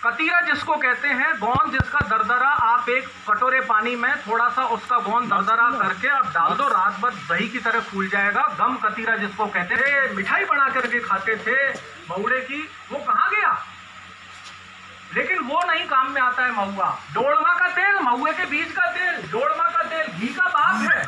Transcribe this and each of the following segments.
कतीरा जिसको कहते हैं, गोंद जिसका दरदरा आप एक कटोरे पानी में थोड़ा सा उसका गोंद दरदरा करके आप डाल दो, रात भर दही की तरह फूल जाएगा। गम कतीरा जिसको कहते हैं, मिठाई बना करके खाते थे महुए की, वो कहाँ गया? लेकिन वो नहीं काम में आता है महुआ। डोड़मा का तेल, महुए के बीज का तेल, डोड़मा का तेल घी का बाप है।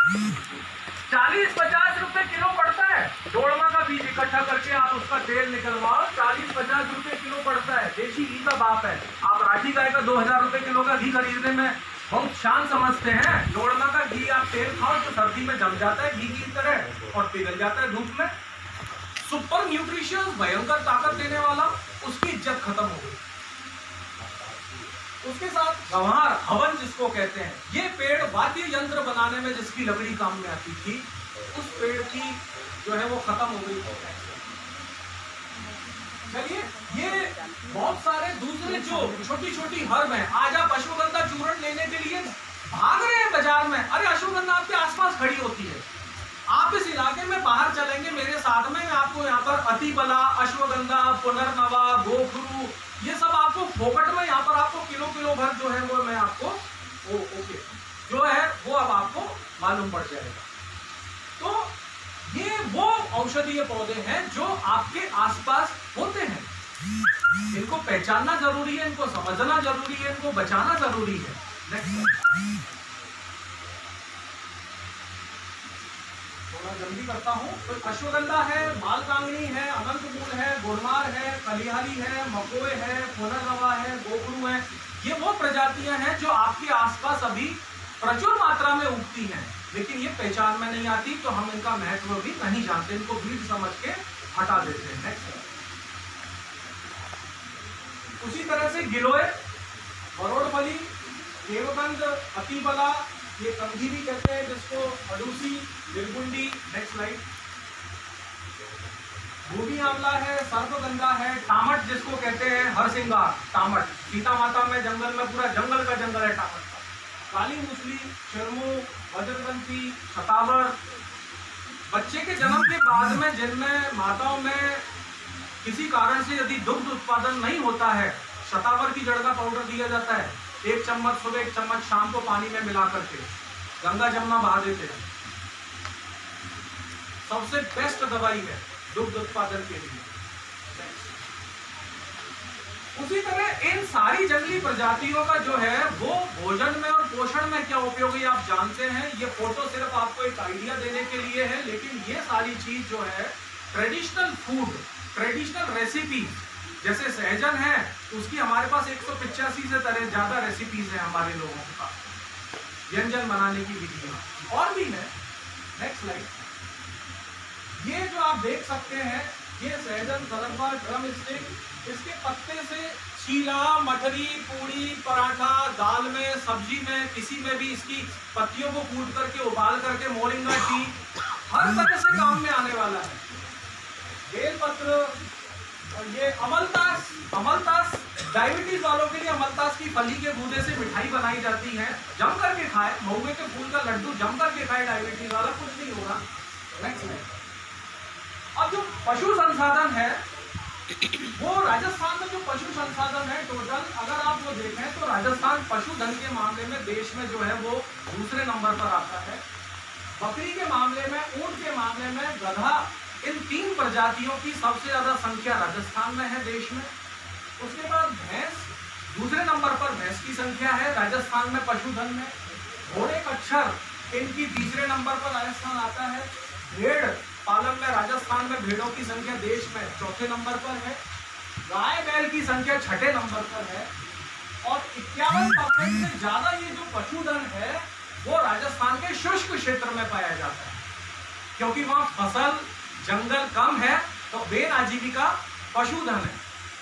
40-50 रुपए किलो पड़ता है। डोड़मा का बीज इकट्ठा करके आप उसका तेल निकलवाओ, 40-50 रुपए किलो पड़ता है। देशी घी का बाप है। आप राठी गाय का 2000 रुपए किलो का घी खरीदने में बहुत शान समझते हैं। डोड़मा का घी आप तेल खाओ तो सर्दी में जम जाता है घी की तरह और पिघल जाता है धूप में। सुपर न्यूट्रिशियस, भयंकर ताकत देने वाला, उसकी इज्जत खत्म हो गई। उसके साथ गंवार, हवन जिसको कहते हैं, ये पेड़ वाद्य यंत्र बनाने में जिसकी लकड़ी काम में आती थी, उस पेड़ की जो है वो खत्म हो गई। चलिए, ये बहुत सारे दूसरे जो छोटी छोटी हर्ब हैं, आज आप अश्वगंधा चूर्ण लेने के लिए भाग रहे हैं बाजार में। अरे अश्वगंधा आपके आसपास खड़ी होती है। आप इस इलाके में बाहर चलेंगे मेरे साथ में, आपको यहाँ पर अतिबला, अश्वगंधा, पुनर्नवा, गोखरू, ये सब आपको फोकट में यहाँ पर आपको किलो भर जो है वो मैं आपको ओके जो है वो अब आपको मालूम पड़ जाएगा। तो ये वो औषधीय पौधे हैं जो आपके आसपास होते हैं। इनको पहचानना जरूरी है, इनको समझना जरूरी है, इनको बचाना जरूरी है। थोड़ा जल्दी करता हूं। तो अश्वगंधा है, मालकांगनी है, अनंतमूल है, गुड़मार है, कलिहारी है, मकोए है, पुनर्नवा है, गोखरू है। ये वो प्रजातियां हैं जो आपके आसपास अभी प्रचुर मात्रा में उगती हैं, लेकिन ये पहचान में नहीं आती, तो हम इनका महत्व भी नहीं जानते, इनको बीज समझ के हटा देते हैं। उसी तरह से गिलोय, बरोड़फली, देवगंध, अतिबला, ये कंघी भी कहते हैं जिसको, अडूसी, बिरगुंडी। Next slide. भूमि आंवला है, सर्पगंधा है, टामट जिसको कहते हैं, हरसिंगार, टामट, सीता माता में जंगल में पूरा जंगल का जंगल है टामट का। काली मूसली, शिरमू, वज्रदंती, शतावर। बच्चे के जन्म के बाद में जिनमें माताओं में किसी कारण से यदि दुग्ध उत्पादन नहीं होता है, शतावर की जड़ का पाउडर दिया जाता है। 1 चम्मच सुबह, 1 चम्मच शाम को पानी में मिला करके गंगा जमुना बहा देते हैं। सबसे बेस्ट दवाई है दुग्ध उत्पादन के लिए। उसी तरह इन सारी जंगली प्रजातियों का जो है वो भोजन में और पोषण में क्या उपयोगी आप जानते हैं। ये फोटो सिर्फ आपको एक आइडिया देने के लिए है, लेकिन ये सारी चीज जो है ट्रेडिशनल फूड, ट्रेडिशनल रेसिपी, जैसे सहजन है उसकी हमारे पास 185 से तरह ज्यादा रेसिपीज है हमारे लोगों के पास, व्यंजन बनाने की विधियां और भी है। Next slide. ये जो आप देख सकते हैं ये सहजन, सदरवा, ड्रम स्टिक, इसके पत्ते से चीला, मठरी, पूड़ी, पराठा, दाल में, सब्जी में, किसी में भी इसकी पत्तियों को कूट करके उबाल करके मोरिंगा टी हर तरह से काम में आने वाला है। बेलपत्र और ये अमलतास, अमलतास डायबिटीज वालों के लिए अमलतास की फली के गूदे से मिठाई बनाई जाती है। जम करके खाए, महुए के फूल का लड्डू जम करके खाए डायबिटीज वाला, कुछ नहीं होगा। नेक्स्ट। अब जो पशु संसाधन है वो राजस्थान में जो पशु संसाधन है टोटल अगर आप वो देखें तो राजस्थान पशुधन के मामले में देश में जो है वो दूसरे नंबर पर आता है। बकरी के मामले में, ऊंट के मामले में, गधा, इन 3 प्रजातियों की सबसे ज्यादा संख्या राजस्थान में है देश में। उसके बाद भैंस, दूसरे नंबर पर भैंस की संख्या है राजस्थान में पशुधन में। घोड़े, कच्छर, इनकी तीसरे नंबर पर राजस्थान आता है। भेड़ पालन में राजस्थान में भेड़ों की संख्या देश में चौथे नंबर पर है। गाय बैल की संख्या 6ठे नंबर पर है। और 51% से ज्यादा ये जो पशुधन है वो राजस्थान के शुष्क क्षेत्र में पाया जाता है, क्योंकि वहां फसल जंगल कम है, तो मेन आजीविका पशुधन है।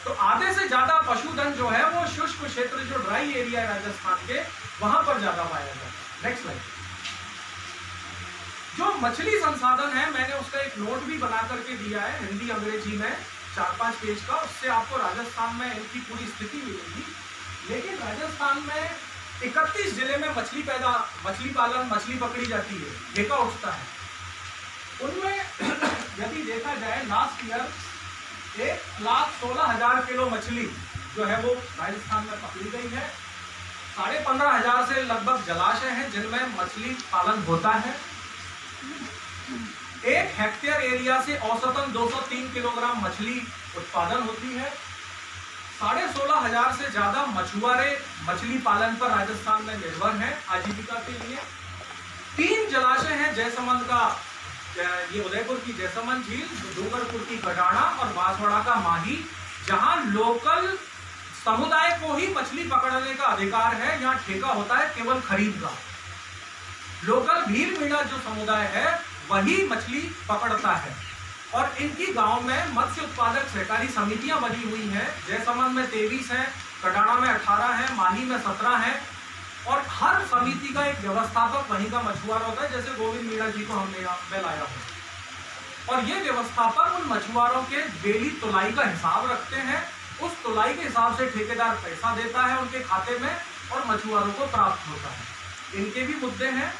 तो आधे से ज्यादा पशुधन जो है वो शुष्क क्षेत्र, जो ड्राई एरिया है राजस्थान के, वहां पर ज्यादा पाया जाता है। Next slide. जो मछली संसाधन है मैंने उसका एक नोट भी बना करके दिया है हिंदी अंग्रेजी में 4-5 पेज का, उससे आपको राजस्थान में इनकी पूरी स्थिति मिलेगी। लेकिन राजस्थान में 31 जिले में मछली पालन, मछली पकड़ी जाती है, ठेका उठता है। उनमें यदि देखा जाए लास्ट ईयर 1,16,000 किलो मछली जो है वो राजस्थान में पकड़ी गई है। 15,500 से लगभग जलाशय हैं जिनमें मछली पालन होता है। 1 हेक्टेयर एरिया से औसतन 203 किलोग्राम मछली उत्पादन होती है। 16,500 से ज्यादा मछुआरे मछली पालन पर राजस्थान में निर्भर हैं आजीविका के लिए। 3 जलाशय हैं जयसमंद का, ये उदयपुर की जयसमंद झील, डूंगरपुर की कटाना और बांसवाड़ा का माही, जहां लोकल समुदाय को ही मछली पकड़ने का अधिकार है। यहाँ ठेका होता है केवल खरीद का। लोकल भील मीणा जो समुदाय है वही मछली पकड़ता है। और इनकी गांव में मत्स्य उत्पादक सहकारी समितियां बनी हुई हैं। जयसमंद में 23 है, कटाना में 18 है, माही में 17 है। और हर समिति का एक व्यवस्थापक वहीं का मछुआरा होता है, जैसे गोविंद मीणा जी को हमने यहाँ पे लाया हूँ। और ये व्यवस्थापक उन मछुआरों के डेली तुलाई का हिसाब रखते हैं। उस तुलाई के हिसाब से ठेकेदार पैसा देता है उनके खाते में और मछुआरों को प्राप्त होता है। इनके भी मुद्दे हैं।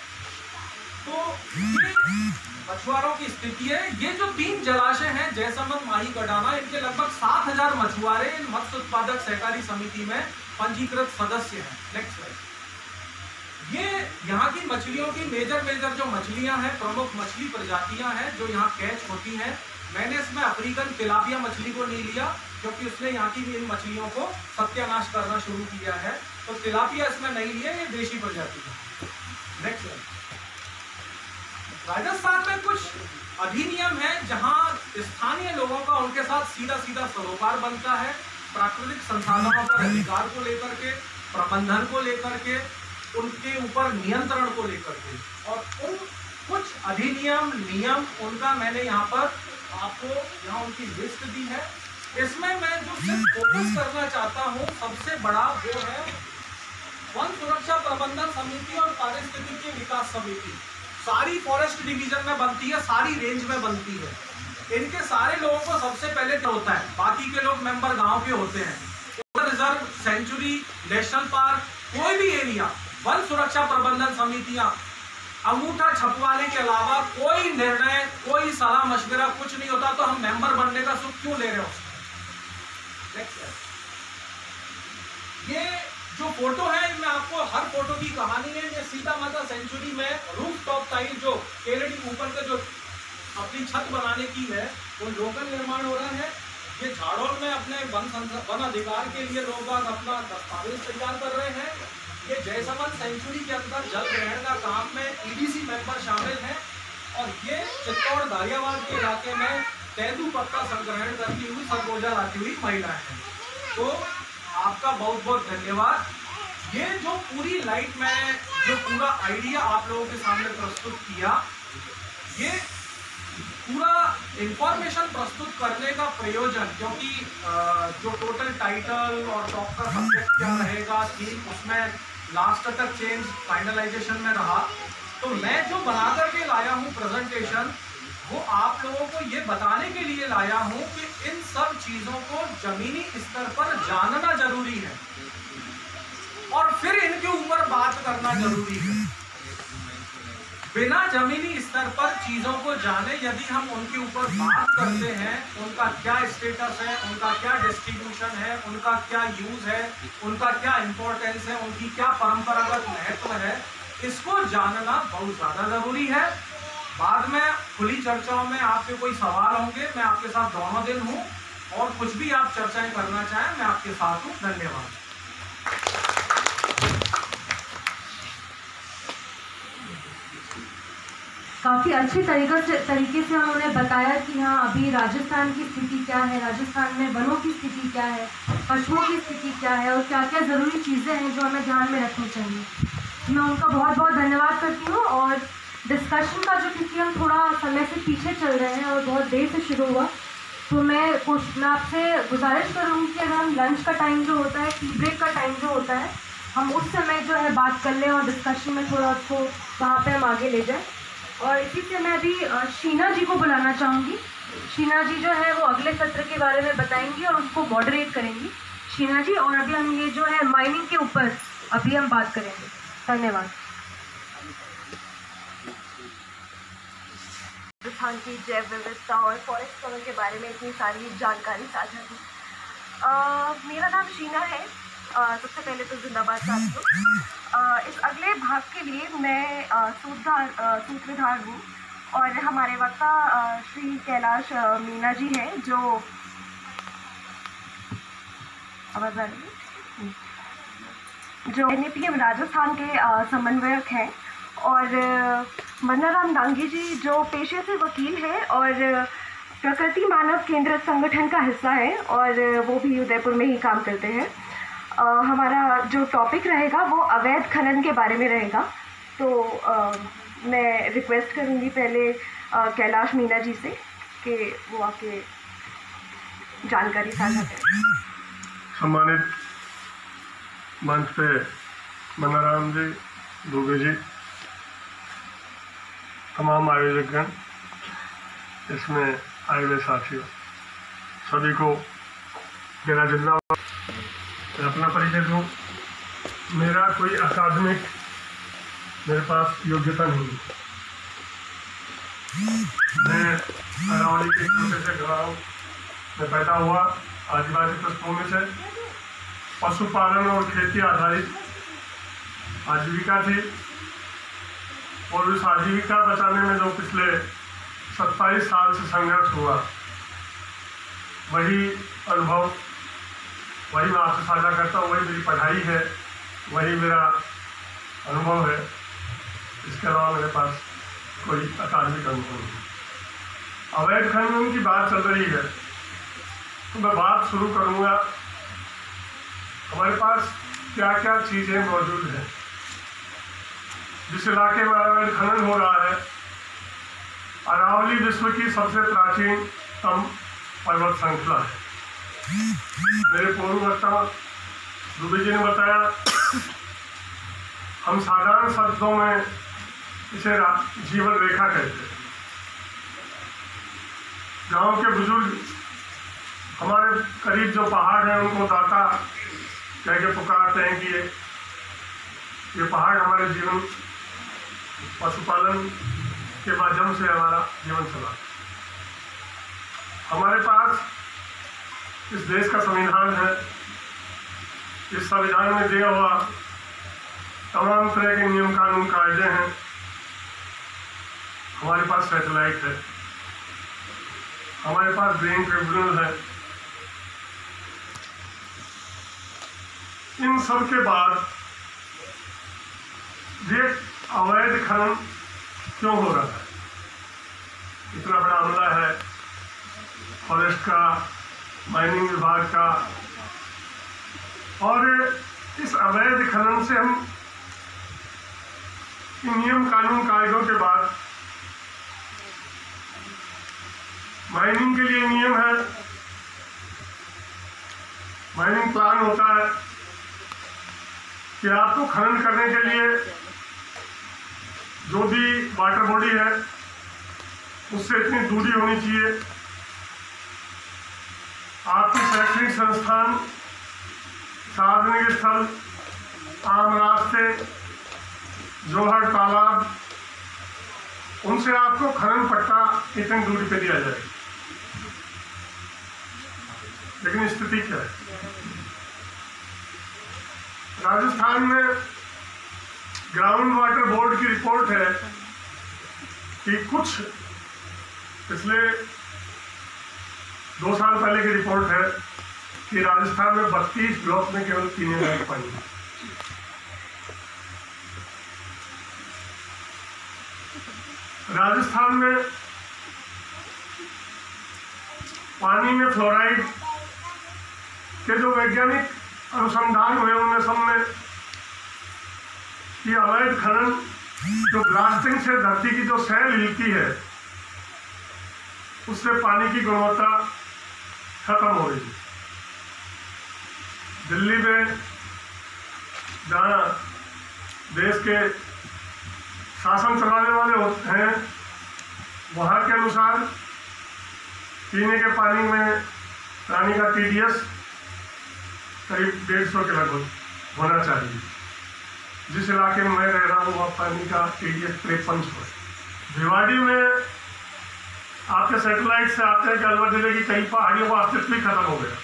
तो ये मछुआरों की स्थिति है। ये जो 3 जलाशय हैं जयसमंद, माही, कटाना, इनके लगभग 7,000 मछुआरे इन मत्स्य उत्पादक सहकारी समिति में पंजीकृत सदस्य हैं। Next slide. ये यहाँ की मछलियों की मेजर जो मछलियां हैं, प्रमुख मछली प्रजातियां हैं जो यहाँ कैच होती हैं। मैंने इसमें अफ्रीकन तिलापिया मछली को नहीं लिया क्योंकि उसने यहाँ की इन मछलियों को सत्यानाश करना शुरू किया है, तो तिलापिया इसमें नहीं लिया, ये देशी प्रजाति है। Next slide. राजस्थान में कुछ अधिनियम है जहां स्थानीय लोगों का उनके साथ सीधा सरोकार बनता है, प्राकृतिक संसाधनों पर अधिकार को लेकर के, प्रबंधन को लेकर के, उनके ऊपर नियंत्रण को लेकर के। और उन कुछ अधिनियम नियम उनका मैंने यहाँ पर आपको यहाँ उनकी लिस्ट दी है। इसमें मैं जो सिर्फ फोकस करना चाहता हूँ सबसे बड़ा वो है वन सुरक्षा प्रबंधन समिति और पारिस्थितिकी विकास समिति। सारी फॉरेस्ट डिवीजन में बनती है, सारी रेंज में बनती है। इनके सारे लोगों को सबसे पहले क्या होता है, बाकी के लोग मेंबर गांव के होते हैं। रिजर्व, सेंचुरी, नेशनल पार्क, कोई भी एरिया, वन सुरक्षा प्रबंधन समितियां अंगूठा छपवाने के अलावा कोई निर्णय, कोई सलाह मशवरा कुछ नहीं होता। तो हम मेंबर बनने का सुख क्यों ले रहे हो? ये जो फोटो है इनमें आपको हर फोटो की कहानी है। ये सीता माता सेंचुरी में रूफ टॉप टाइल जो केलेडी ऊपर के जो अपनी छत बनाने की है वो लोकल निर्माण हो रहा है। ये झाड़ोल में अपने वन अधिकार के लिए लोग अपना दस्तावेज तैयार कर रहे हैं। ये जयसमंद सेंचुरी के अंदर जल ग्रहण का काम में ईडीसी मेंबर शामिल हैं। और ये चित्तौड़ दारियाबाद के इलाके में तेंदू पत्ता संग्रहण करती हुई, सरगोजा लाती हुई महिलाएं हैं। तो आपका बहुत बहुत धन्यवाद। ये जो पूरी लाइट में जो पूरा आइडिया आप लोगों के सामने प्रस्तुत किया, ये पूरा इंफॉर्मेशन प्रस्तुत करने का प्रयोजन, क्योंकि जो टोटल टाइटल और टॉप का सब्जेक्ट क्या रहेगा थीम, उसमें लास्ट तक चेंज फाइनलाइजेशन में रहा। तो मैं जो बना करके लाया हूँ प्रेजेंटेशन, वो आप लोगों को ये बताने के लिए लाया हूँ कि इन सब चीजों को जमीनी स्तर पर जानना जरूरी है और फिर इनके ऊपर बात करना जरूरी है। बिना जमीनी स्तर पर चीजों को जाने यदि हम उनके ऊपर बात करते हैं, उनका क्या स्टेटस है, उनका क्या डिस्ट्रीब्यूशन है, उनका क्या यूज है, उनका क्या इंपॉर्टेंस है, उनकी क्या परंपरागत महत्व है, इसको जानना बहुत ज्यादा जरूरी है। बाद में खुली चर्चाओं में आपके कोई सवाल होंगे, मैं आपके साथ दोनों दिन हूँ और कुछ भी आप चर्चाएं करना चाहें मैं आपके साथ हूँ। धन्यवाद। काफ़ी अच्छे तरीके से उन्होंने बताया कि हाँ अभी राजस्थान की स्थिति क्या है, राजस्थान में वनों की स्थिति क्या है, पशुओं की स्थिति क्या है और क्या क्या ज़रूरी चीज़ें हैं जो हमें ध्यान में रखनी चाहिए। मैं उनका बहुत बहुत धन्यवाद करती हूँ। और डिस्कशन का जो, क्योंकि हम थोड़ा समय से पीछे चल रहे हैं और बहुत देर से शुरू हुआ, तो मैं आपसे गुजारिश करूँगी कि अगर हम लंच का टाइम जो होता है, टी ब्रेक का टाइम जो होता है, हम उस समय जो है बात कर लें और डिस्कशन में थोड़ा उसको वहाँ पे हम आगे ले जाएं। और इसी से मैं अभी शीना जी को बुलाना चाहूँगी। शीना जी जो है वो अगले सत्र के बारे में बताएंगी और उसको मॉडरेट करेंगी। शीना जी, और अभी हम ये जो है माइनिंग के ऊपर अभी हम बात करेंगे। धन्यवाद। राजस्थान की जैव विविधता और फॉरेस्ट कवर के बारे में इतनी सारी जानकारी साझा की। मेरा नाम शीना है। सबसे पहले तो जिंदाबाद साथियों। इस अगले भाग के लिए मैं सूत्रधार हूँ और हमारे वक्ता श्री कैलाश मीना जी हैं, जो आवाज़ आ रही है, जो NAPM राजस्थान के समन्वयक हैं, और मन्नाराम डांगी जी जो पेशे से वकील हैं और प्रकृति मानव केंद्रित संगठन का हिस्सा है, और वो भी उदयपुर में ही काम करते हैं। हमारा जो टॉपिक रहेगा वो अवैध खनन के बारे में रहेगा। तो मैं रिक्वेस्ट करूँगी पहले कैलाश मीना जी से कि वो आके जानकारी साझा करें। सम्मानित मंच पे मन्नाराम जी, दुबे जी, तमाम आयोजकगण, इसमें आए हुए साथियों, सभी को मेरा जिंदाबाद। मैं अपना परिचय दूँ। मेरा कोई अकादमिक मेरे पास योग्यता नहीं है। मैं अरावली के छोटे से गाँव में पैदा हुआ, आदिवासी पृष्ठभूमि से। पशुपालन और खेती आधारित आजीविका थी, और उस आजीविका बचाने में जो पिछले 27 साल से संघर्ष हुआ, वही अनुभव, वही मैं आपसे साझा करता हूँ। वही मेरी पढ़ाई है, वही मेरा अनुभव है। इसके अलावा मेरे पास कोई अकादमिक अनुभव नहीं। अवैध खनन की बात चल रही है तो मैं बात शुरू करूँगा हमारे पास क्या क्या चीज़ें मौजूद हैं। जिस इलाके में अवैध खनन हो रहा है, अरावली विश्व की सबसे प्राचीनतम पर्वत श्रृंखला है। मेरे पूर्व वक्ता दुबे जी ने बताया, हम साधारण शब्दों में इसे जीवन रेखा कहते हैं। गांव के बुजुर्ग हमारे करीब जो पहाड़ हैं उनको दाता कह के पुकारते हैं कि ये पहाड़ हमारे जीवन, पशुपालन के माध्यम से हमारा जीवन चला। हमारे पास इस देश का संविधान है। इस संविधान में दिया हुआ तमाम तरह के नियम कानून कायदे हैं। हमारे पास सैटेलाइट है, हमारे पास ग्रीन ट्रिब्यूनल है। इन सब के बाद ये अवैध खनन क्यों हो रहा है? इतना बड़ा हमला है फॉरेस्ट का, माइनिंग विभाग का, और इस अवैध खनन से हम नियम कानून कायदों के बाद माइनिंग के लिए नियम है, माइनिंग प्लान होता है कि आपको खनन करने के लिए जो भी वाटर बॉडी है उससे इतनी दूरी होनी चाहिए। आपके शैक्षणिक संस्थान, सार्वजनिक स्थल, आम रास्ते, जोहर, तालाब, उनसे आपको खनन पट्टा इतनी दूरी पे दिया जाएगा। लेकिन स्थिति क्या है? राजस्थान में ग्राउंड वाटर बोर्ड की रिपोर्ट है कि कुछ पिछले 2 साल पहले की रिपोर्ट है कि राजस्थान में 32 ब्लॉक में केवल पीने लायक पानी है। राजस्थान में पानी में फ्लोराइड के जो वैज्ञानिक अनुसंधान हुए उनमें सब में कि अवैध खनन, जो ब्लास्टिंग से धरती की जो सैल हिलती है उससे पानी की गुणवत्ता खत्म हो रही है। दिल्ली में जहाँ देश के शासन चलाने वाले होते हैं, वहाँ के अनुसार पीने के पानी में पानी का TDS करीब 150 के लगभग होना चाहिए। जिस इलाके में मैं रह रहा हूँ वहाँ पानी का TDS 53 है। भिवाड़ी में आपके सैटेलाइट से आते हैं कि अलवर जिले की कई पहाड़ियों का अस्तित्व ही खत्म हो गया।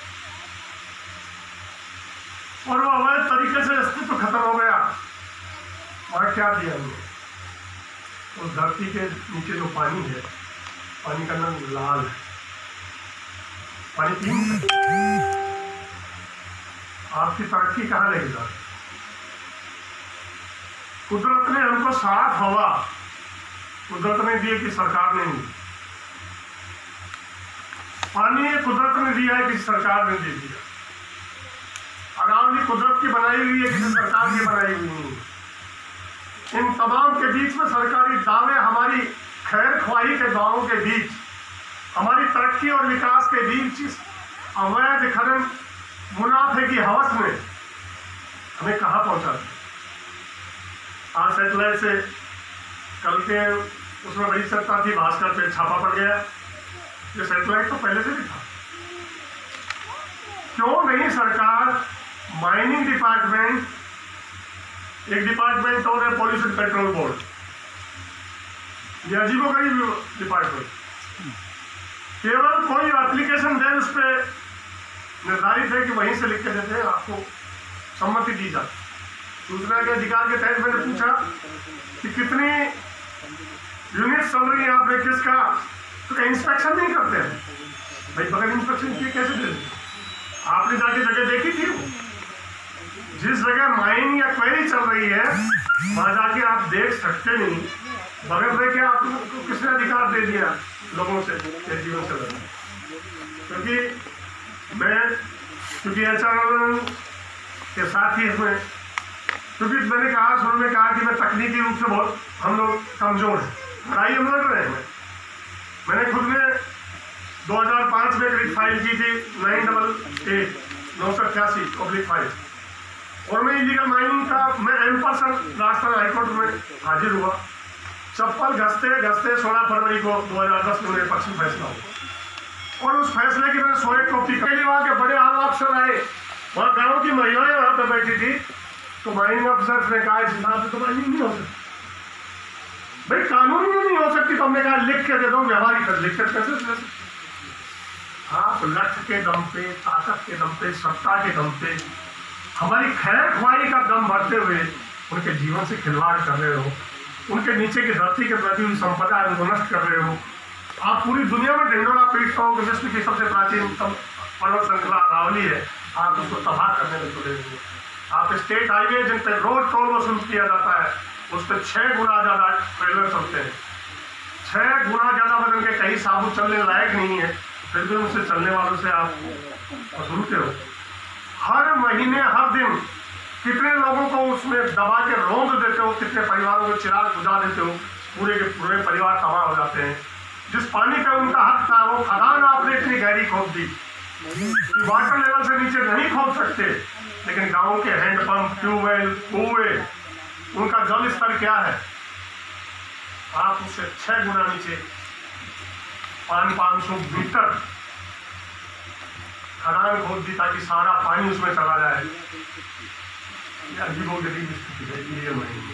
और वो अवैध तरीके से अस्तित्व खत्म हो गया। वहाँ क्या दिया हमने? उस धरती के नीचे जो पानी है, पानी का रंग लाल है, पानी पी नहीं सकते। आपकी तरक्की कहाँ लेगी? कुदरत ने हमको साफ हवा कुदरत ने दी कि सरकार ने दी। पानी कुदरत ने दिया है, किसी सरकार ने दे दिया। अरावली कुदरत की बनाई हुई है, किसी सरकार की बनाई हुई नहीं। इन तमाम के बीच में सरकारी दावे, हमारी खैर ख्वाही के दावों के बीच, हमारी तरक्की और विकास के बीच इस अवैध खनन मुनाफे की हवस में हमें कहाँ पहुंचा दिया। आज सेटेलाइट से कल के उसमें बड़ी सत्ता थी, भास्कर पे छापा पड़ गया। ये सेटेलाइट तो पहले से भी था। क्यों नहीं सरकार माइनिंग डिपार्टमेंट, एक डिपार्टमेंट और है पॉल्यूशन कंट्रोल बोर्ड, ये अजीबोगरीब डिपार्टमेंट, केवल कोई एप्लीकेशन दे उस पर निर्धारित है कि वहीं से लिख के देते हैं, आपको सम्मति दी जाती। सूचना के अधिकार के तहत मैंने पूछा कि कितनी यूनिट चल रही है आपने, किसका, तो क्या इंस्पेक्शन नहीं करते हैं? भाई बगैर इंस्पेक्शन किए कैसे दे देते? आपने जाके जगह देखी थी? जिस जगह माइन या क्वेरी चल रही है वहां जाके आप देख सकते नहीं, बगैर देखे आपको किसने अधिकार दे दिया लोगों से जीवन से लड़ने? क्योंकि एचआरएल के साथ ही इसमें, क्योंकि मैंने कहा शुरू में कहा कि मैं तकनीकी रूप से बहुत हम लोग कमजोर हैं, लड़ाई हम लड़ रहे हैं। मैंने खुद में 2005 में एक फाइल की थी 988/988/5 और मैं इलीगल माइनिंग का मैं M% राजस्थान हाईकोर्ट में हाजिर हुआ। चप्पल घसते घसते 16 फरवरी को 2010 में पक्षी फैसला हुआ और उस फैसले की मैंने 101 कॉपी पहली वहाँ के बड़े आला अफसर आए, वहाँ गाँव की महिलाएं वहाँ पर बैठी थी, तो माइनिंग अफसर ने कहा इस हिसाब से तो माइनिंग नहीं हो सकती। भाई कानून में नहीं हो सकती, तो हमने कहा लिख के दे दो, व्यवहारिक कर लिख कर कैसे? आप लक्ष्य के दम पे, ताकत के दम पे, सत्ता के दम पे, हमारी खैर ख्वाही का दम भरते हुए उनके जीवन से खिलवाड़ कर रहे हो, उनके नीचे की धरती के प्रति हुई संपदा है उनको नष्ट कर रहे हो। आप पूरी दुनिया में ढिंडोरा पीटते हो कि विश्व की सबसे प्राचीन पर्वत श्रृंखला अरावली है, आप उसको तबाह करने में तुले हुए। आप स्टेट हाईवे जिन पर रोड टोल वसूल किया जाता है उस पर 6 गुना ज़्यादा ट्रेलर चलते हैं, 6 गुना ज़्यादा बदल के कहीं साबुत चलने लायक नहीं है, फिर भी उनसे चलने वालों से आप वसूलते हो। हर महीने हर दिन कितने लोगों को उसमें दबा के रौंद देते हो, कितने परिवारों को चिराग बुझा देते हो, पूरे के पूरे परिवार तबाह हो जाते हैं। जिस पानी का उनका हक था वो खदान आपने इतनी गहरी खोद दी कि वाटर लेवल से नीचे नहीं खोद सकते, लेकिन गाँव के हैंडपंप, ट्यूबवेल, कुएं, उनका जल स्तर क्या है? आप उससे 6 गुना नीचे 500 मीटर खदान खोद दी ताकि सारा पानी उसमें चला जाए। अजीबोगरीब स्थिति है ये महीने।